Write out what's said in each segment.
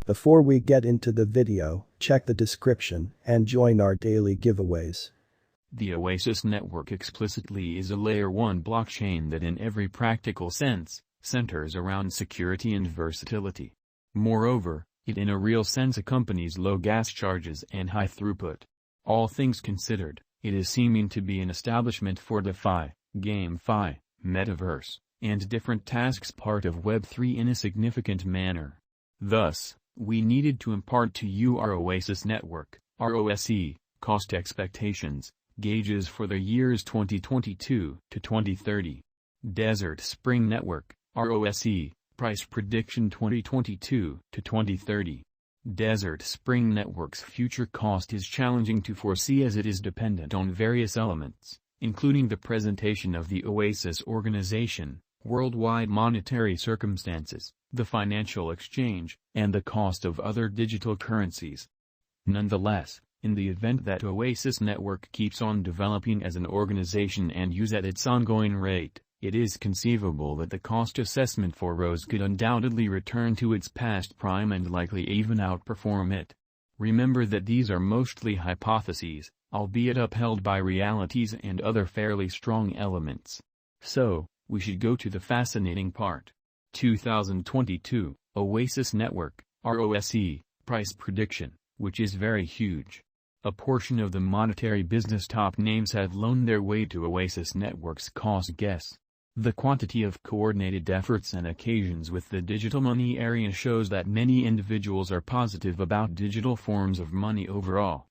Before we get into the video, check the description and join our daily giveaways. The Oasis network explicitly is a Layer 1 blockchain that in every practical sense, centers around security and versatility. Moreover, it in a real sense accompanies low gas charges and high throughput. All things considered, it is seeming to be an establishment for DeFi, GameFi, Metaverse, and different tasks part of Web3 in a significant manner. Thus, we needed to impart to you our Oasis network, ROSE, cost expectations, gauges for the years 2022 to 2030. Desert Spring Network, ROSE, price prediction 2022 to 2030. Desert Spring Network's future cost is challenging to foresee as it is dependent on various elements, including the presentation of the Oasis organization, worldwide monetary circumstances, the financial exchange, and the cost of other digital currencies. Nonetheless, in the event that Oasis Network keeps on developing as an organization and use at its ongoing rate, it is conceivable that the cost assessment for ROSE could undoubtedly return to its past prime and likely even outperform it. Remember that these are mostly hypotheses, albeit upheld by realities and other fairly strong elements. So, we should go to the fascinating part. 2022, Oasis Network, ROSE, price prediction, which is very huge. A portion of the monetary business top names have loaned their way to Oasis Network's cost guess. The quantity of coordinated efforts and occasions with the digital money area shows that many individuals are positive about digital forms of money overall.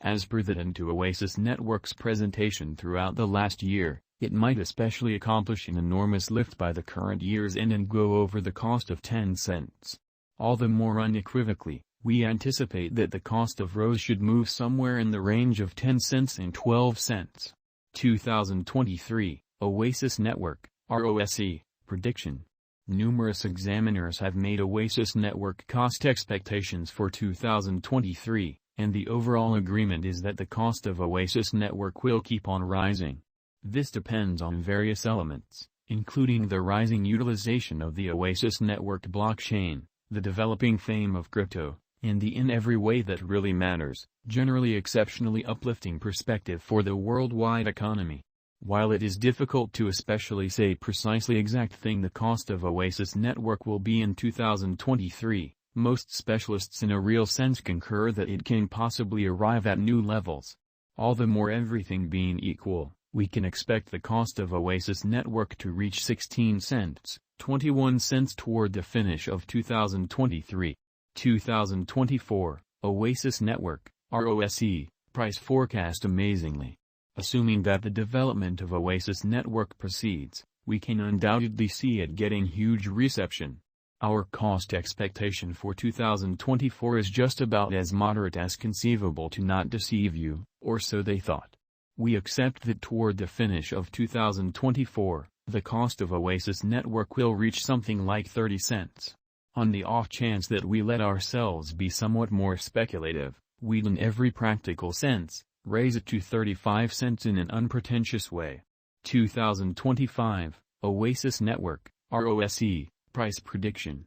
As per the into Oasis Network's presentation throughout the last year, it might especially accomplish an enormous lift by the current year's end and go over the cost of 10 cents. All the more unequivocally, we anticipate that the cost of ROSE should move somewhere in the range of 10 cents and 12 cents. 2023, Oasis Network, ROSE, prediction. Numerous examiners have made Oasis Network cost expectations for 2023, and the overall agreement is that the cost of Oasis Network will keep on rising. This depends on various elements, including the rising utilization of the Oasis Network blockchain, the developing fame of crypto, and the in every way that really matters, generally exceptionally uplifting perspective for the worldwide economy. While it is difficult to especially say precisely exact thing the cost of Oasis Network will be in 2023, most specialists in a real sense concur that it can possibly arrive at new levels. All the more everything being equal, we can expect the cost of Oasis Network to reach 16 cents, 21 cents toward the finish of 2023. 2024, Oasis Network, ROSE, price forecast amazingly. Assuming that the development of Oasis Network proceeds, we can undoubtedly see it getting huge reception. Our cost expectation for 2024 is just about as moderate as conceivable to not deceive you, or so they thought. We accept that toward the finish of 2024, the cost of Oasis Network will reach something like 30 cents. On the off chance that we let ourselves be somewhat more speculative, we'd in every practical sense, raise it to 35 cents in an unpretentious way. 2025, Oasis Network, ROSE, price prediction.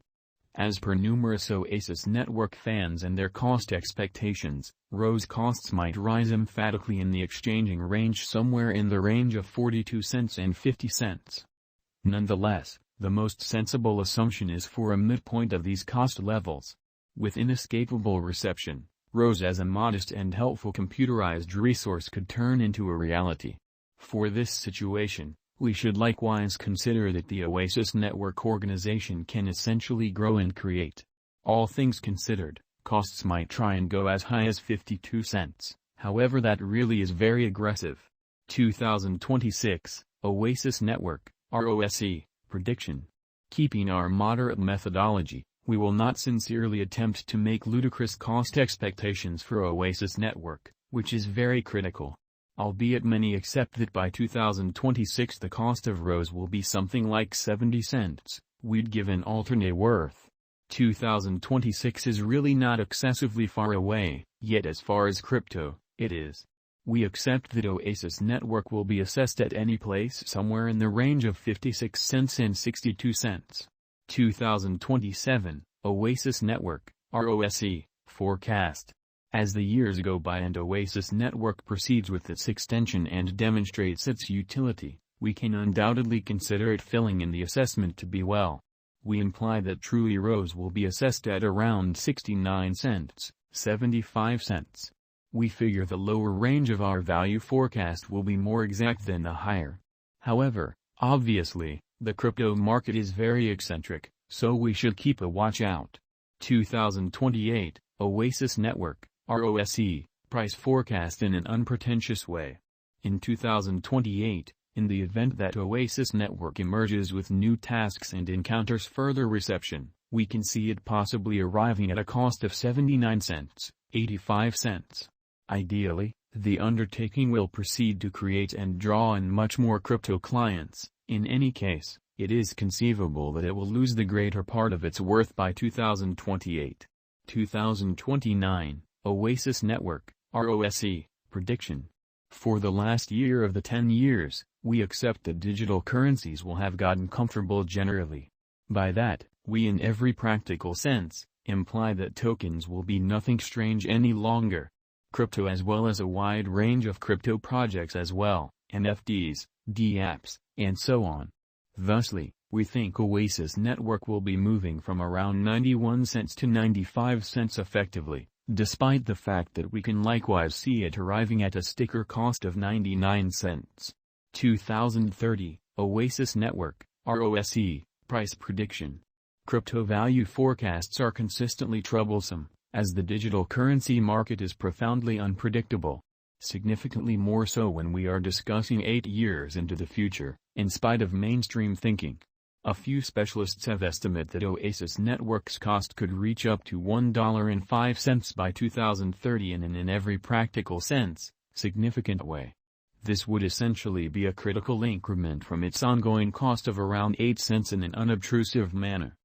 As per numerous Oasis Network fans and their cost expectations, ROSE costs might rise emphatically in the exchanging range somewhere in the range of 42 cents and 50 cents. Nonetheless, the most sensible assumption is for a midpoint of these cost levels. With inescapable reception, ROSE as a modest and helpful computerized resource could turn into a reality. For this situation, we should likewise consider that the Oasis Network organization can essentially grow and create. All things considered, costs might try and go as high as 52 cents, however that really is very aggressive. 2026, Oasis Network, ROSE, prediction. Keeping our moderate methodology, we will not sincerely attempt to make ludicrous cost expectations for Oasis Network, which is very critical. Albeit many accept that by 2026 the cost of ROSE will be something like 70 cents, we'd give an alternate worth. 2026 is really not excessively far away, yet as far as crypto, it is. We accept that Oasis Network will be assessed at any place somewhere in the range of 56 cents and 62 cents. 2027, Oasis Network, ROSE, forecast. As the years go by and Oasis Network proceeds with its extension and demonstrates its utility, we can undoubtedly consider it filling in the assessment to be well. We imply that truly Rose will be assessed at around 69 cents, 75 cents. We figure the lower range of our value forecast will be more exact than the higher. However, obviously, the crypto market is very eccentric, so we should keep a watch out. 2028, Oasis Network, ROSE, price forecast in an unpretentious way. In 2028, in the event that Oasis Network emerges with new tasks and encounters further reception, we can see it possibly arriving at a cost of 79 cents, 85 cents. Ideally, the undertaking will proceed to create and draw in much more crypto clients. In any case, it is conceivable that it will lose the greater part of its worth by 2028. 2029, Oasis Network, ROSE, prediction. For the last year of the 10 years, we accept that digital currencies will have gotten comfortable generally. By that, we in every practical sense, imply that tokens will be nothing strange any longer. Crypto as well as a wide range of crypto projects as well, NFTs, dApps, and so on. Thusly, we think Oasis Network will be moving from around 91 cents to 95 cents effectively, despite the fact that we can likewise see it arriving at a sticker cost of 99 cents. 2030, Oasis Network, ROSE, price prediction. Crypto value forecasts are consistently troublesome, as the digital currency market is profoundly unpredictable. Significantly more so when we are discussing 8 years into the future, in spite of mainstream thinking. A few specialists have estimated that Oasis Network's cost could reach up to $1.05 by 2030 and in every practical sense, significant way. This would essentially be a critical increment from its ongoing cost of around 8 cents in an unobtrusive manner.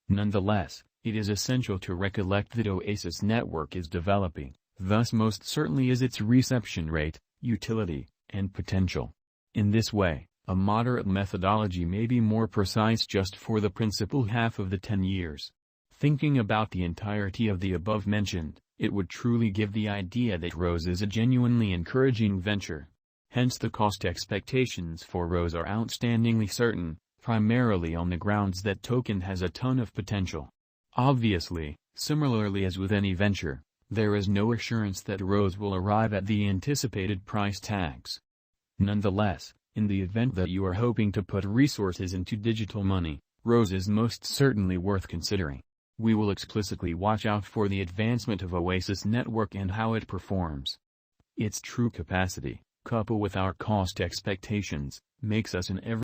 Nonetheless, it is essential to recollect that Oasis Network is developing, thus most certainly is its reception rate, utility, and potential. In this way, a moderate methodology may be more precise just for the principal half of the 10 years. Thinking about the entirety of the above mentioned, it would truly give the idea that Rose is a genuinely encouraging venture. Hence the cost expectations for Rose are outstandingly certain, primarily on the grounds that token has a ton of potential. Obviously, similarly as with any venture, there is no assurance that Rose will arrive at the anticipated price tags. Nonetheless, in the event that you are hoping to put resources into digital money, Rose is most certainly worth considering. We will explicitly watch out for the advancement of Oasis Network and how it performs. Its true capacity, coupled with our cost expectations, makes us in every